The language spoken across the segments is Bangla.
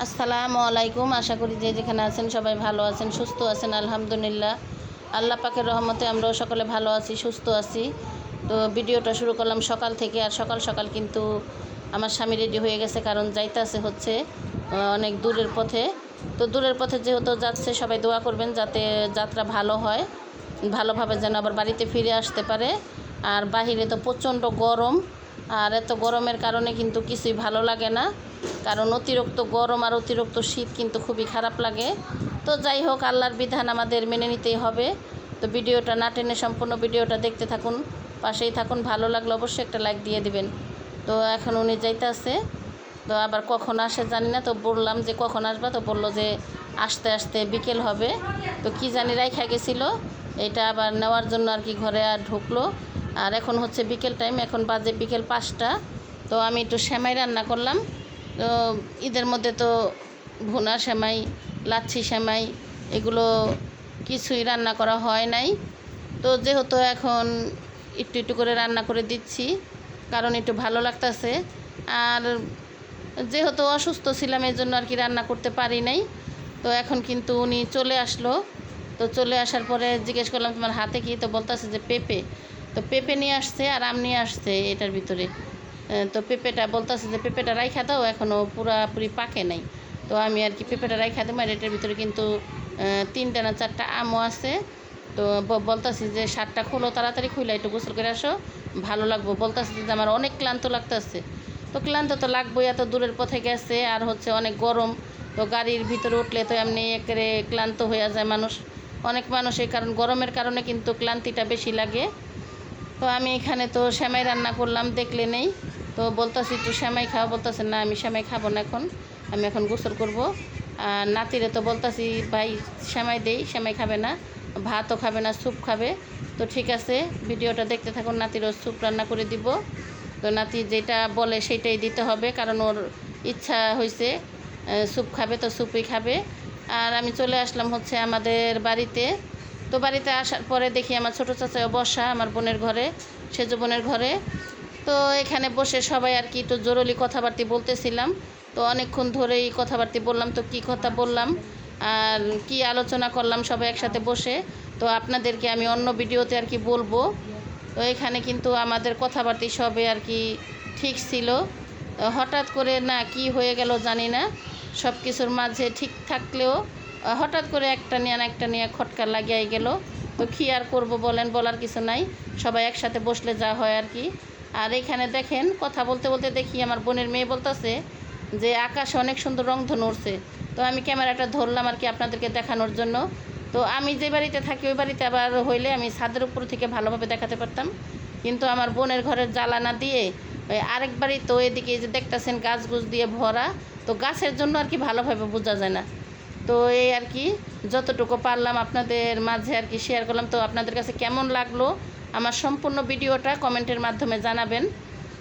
আসসালামু আলাইকুম। আশা করি যে যেখানে আছেন সবাই ভালো আছেন, সুস্থ আছেন। আলহামদুলিল্লাহ, আল্লাহ পাকের রহমতে আমরাও সকলে ভালো আছি, সুস্থ আছি। তো ভিডিওটা শুরু করলাম সকাল থেকে। আর সকাল সকাল কিন্তু আমার স্বামী রেডি হয়ে গেছে, কারণ যাইতেছে হচ্ছে অনেক দূরের পথে। তো দূরের পথে যেহেতু যাচ্ছে, সবাই দোয়া করবেন যাতে যাত্রা ভালো হয়, ভালোভাবে যেন আবার বাড়িতে ফিরে আসতে পারে। আর বাহিরে তো প্রচণ্ড গরম, আর এত গরমের কারণে কিন্তু কিছুই ভালো লাগে না, কারণ অতিরিক্ত গরম আর অতিরিক্ত শীত কিন্তু খুবই খারাপ লাগে। তো যাই হোক, আল্লাহর বিধান আমাদের মেনে নিতেই হবে। তো ভিডিওটা না টেনে সম্পূর্ণ ভিডিওটা দেখতে থাকুন, পাশেই থাকুন। ভালো লাগলে অবশ্যই একটা লাইক দিয়ে দিবেন। তো এখন উনি যাইতে আছে, তো আবার কখন আসে জানি না। তো বললাম যে কখন আসবা, তো বললো যে আসতে আসতে বিকেল হবে। তো কি জানি রাইখা গেছিলো, এটা আবার নেওয়ার জন্য আর কি ঘরে আর ঢুকলো। আর এখন হচ্ছে বিকেল টাইম, এখন বাজে বিকেল 5টা। তো আমি একটু সেমাই রান্না করলাম। তো ঈদের মধ্যে তো ভুনা সেমাই, লাচ্ছি সেমাই, এগুলো কিছুই রান্না করা হয় নাই। তো যেহেতু এখন একটু একটু করে রান্না করে দিচ্ছি, কারণ একটু ভালো লাগতেছে। আর যেহেতু অসুস্থ ছিলাম, এই জন্য আর কি রান্না করতে পারি নাই। তো এখন কিন্তু উনি চলে আসলো। তো চলে আসার পরে জিজ্ঞেস করলাম তোমার হাতে কি, তো বলতেছে যে পেঁপে। তো পেঁপে নিয়ে আসছে আর আম নিয়ে আসছে এটার ভিতরে। তো পেঁপেটা বলতেছে যে পেঁপেটা রাইখা দাও, এখনও পুরাপুরি পাকে নাই। তো আমি আর কি পেঁপেটা রাইখা দেবো। আর এটার ভিতরে কিন্তু 3টা না 4টা আমও আছে। তো বলতেছি যে 7টা খুলো, তাড়াতাড়ি খুলে একটু গোসল করে আসো, ভালো লাগবো। বলতেছে যে আমার অনেক ক্লান্ত লাগতেছে। তো ক্লান্ত তো লাগবোই, এত দূরের পথে গেছে, আর হচ্ছে অনেক গরম। তো গাড়ির ভিতরে উঠলে তো এমনি একেবারে ক্লান্ত হয়ে যায় মানুষ, অনেক মানুষ। এই কারণ গরমের কারণে কিন্তু ক্লান্তিটা বেশি লাগে। তো আমি এখানে তো সেমাই রান্না করলাম, দেখলে নেই। তো বলতেছি একটু সেমাই খাওয়া, বলতেছে না আমি সেমাই খাবো না, আমি এখন গোসল করব। আর নাতিরে তো বলতেছি ভাই সেমাই দেই, সেমাই খাবে না, ভাতও খাবে না, স্যুপ খাবে। তো ঠিক আছে, ভিডিওটা দেখতে থাকুন। নাতিরও স্যুপ রান্না করে দিব। তো নাতি যেটা বলে সেটাই দিতে হবে, কারণ ওর ইচ্ছা হয়েছে স্যুপ খাবে, তো স্যুপই খাবে। আর আমি চলে আসলাম হচ্ছে আমাদের বাড়িতে। তো বাড়িতে আসার পরে দেখি আমার ছোটো চাচা বসা আমার বোনের ঘরে, সেজ বোনের ঘরে। তো এখানে বসে সবাই আর কি একটু জরুরি কথাবার্তা বলতেছিলাম। তো অনেকক্ষণ ধরেই কথাবার্তা বললাম। তো কি কথা বললাম আর কি আলোচনা করলাম সবাই একসাথে বসে, তো আপনাদেরকে আমি অন্য ভিডিওতে আর কি বলবো। তো এখানে কিন্তু আমাদের কথাবার্তা সবে আর কি ঠিক ছিল। হঠাৎ করে না কি হয়ে গেল জানি না, সব কিছুর মাঝে ঠিক থাকলেও হঠাৎ করে একটা নিয়ে খটকা লাগিয়ে গেল। তো কী আর করবো বলেন, বলার কিছু নাই। সবাই একসাথে বসলে যা হয় আর কি। আর এখানে দেখেন কথা বলতে বলতে দেখি আমার বোনের মেয়ে বলতেছে যে আকাশে অনেক সুন্দর রংধনু উঠছে। তো আমি ক্যামেরাটা ধরলাম আর কি আপনাদেরকে দেখানোর জন্য। তো আমি যে বাড়িতে থাকি ওই বাড়িতে আবার হইলে আমি ছাদের উপর থেকে ভালোভাবে দেখাতে পারতাম, কিন্তু আমার বোনের ঘরের জ্বালানা দিয়ে ওই আরেক বাড়ি, তো এদিকে যে দেখতেছেন গাছগুছ দিয়ে ভরা, তো গাছের জন্য আর কি ভালোভাবে বোঝা যায় না। তো এই আর কি যতটুকু পারলাম আপনাদের মাঝে আর কি শেয়ার করলাম। তো আপনাদের কাছে কেমন লাগলো আমার সম্পূর্ণ ভিডিওটা কমেন্টের মাধ্যমে জানাবেন।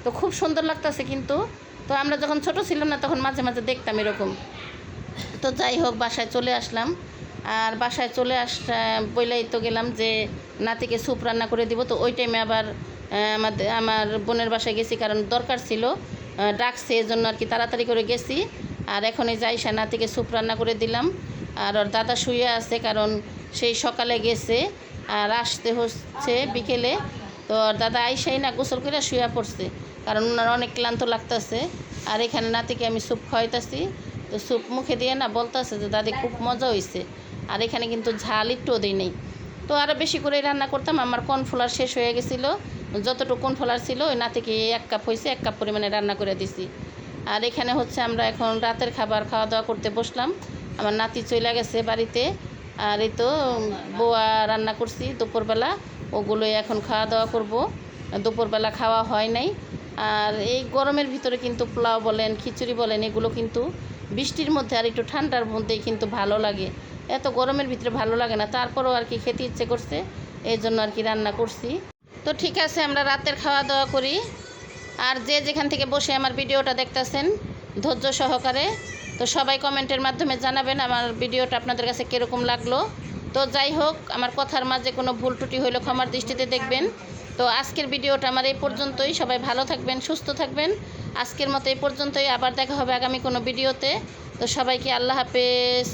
তো খুব সুন্দর লাগতেছে কিন্তু। তো আমরা যখন ছোট ছিলাম না, তখন মাঝে মাঝে দেখতাম এরকম। তো যাই হোক, বাসায় চলে আসলাম। আর বাসায় চলে বইলাই তো গেলাম যে নাতিকে স্যুপ রান্না করে দিব। তো ওই টাইমে আবার আমার বোনের বাসায় গেছি, কারণ দরকার ছিল, ডাকছে, এই জন্য আর কি তাড়াতাড়ি করে গেছি। আর এখনই যাইসা নাতিকে স্যুপ রান্না করে দিলাম। আর ওর দাদা শুয়ে আছে, কারণ সেই সকালে গেছে আর আসতে হচ্ছে বিকেলে। তো ওর দাদা আইসাই না গোসল করে শুয়ে পড়ছে, কারণ ওনার অনেক ক্লান্ত লাগতেছে। আর এখানে নাতিকে আমি স্যুপ খাওয়াইতেছি। তো স্যুপ মুখে দিয়ে না বলতেছে যে দাদি খুব মজা হয়েছে। আর এখানে কিন্তু ঝাল একটুও দিই নেই। তো আরও বেশি করে রান্না করতাম, আমার কর্নফ্লাওয়ার শেষ হয়ে গেছিলো। যতটুকু কর্নফ্লাওয়ার ছিল ওই নাতিকে 1 কাপ হয়েছে, 1 কাপ পরিমাণে রান্না করে দিছি। আর এখানে হচ্ছে আমরা এখন রাতের খাবার খাওয়া দাওয়া করতে বসলাম। আমার নাতি চলে গেছে বাড়িতে। আর এই তো বোয়া রান্না করছি দুপুরবেলা, ওগুলোই এখন খাওয়া দাওয়া করব। দুপুরবেলা খাওয়া হয় নাই। আর এই গরমের ভিতরে কিন্তু পোলাও বলেন, খিচুড়ি বলেন, এগুলো কিন্তু বৃষ্টির মধ্যে আর একটু ঠান্ডার মধ্যেই কিন্তু ভালো লাগে। এত গরমের ভিতরে ভালো লাগে না, তারপরেও আর কি খেতে ইচ্ছে করছে, এই জন্য আর কি রান্না করছি। তো ঠিক আছে, আমরা রাতের খাওয়া দাওয়া করি। আর যে যেখান থেকে বসে আমার ভিডিওটা দেখতেছেন ধৈর্য সহকারে, তো সবাই কমেন্টের মাধ্যমে জানাবেন আমার ভিডিওটা আপনাদের কাছে কীরকম লাগলো। তো যাই হোক, আমার কথার মাঝে কোনো ভুল ত্রুটি হইলে ক্ষমার দৃষ্টিতে দেখবেন। তো আজকের ভিডিওটা আমার এই পর্যন্তই। সবাই ভালো থাকবেন, সুস্থ থাকবেন। আজকের মতো এই পর্যন্তই। আবার দেখা হবে আগামী কোনো ভিডিওতে। তো সবাইকে আল্লাহ হাফেজ।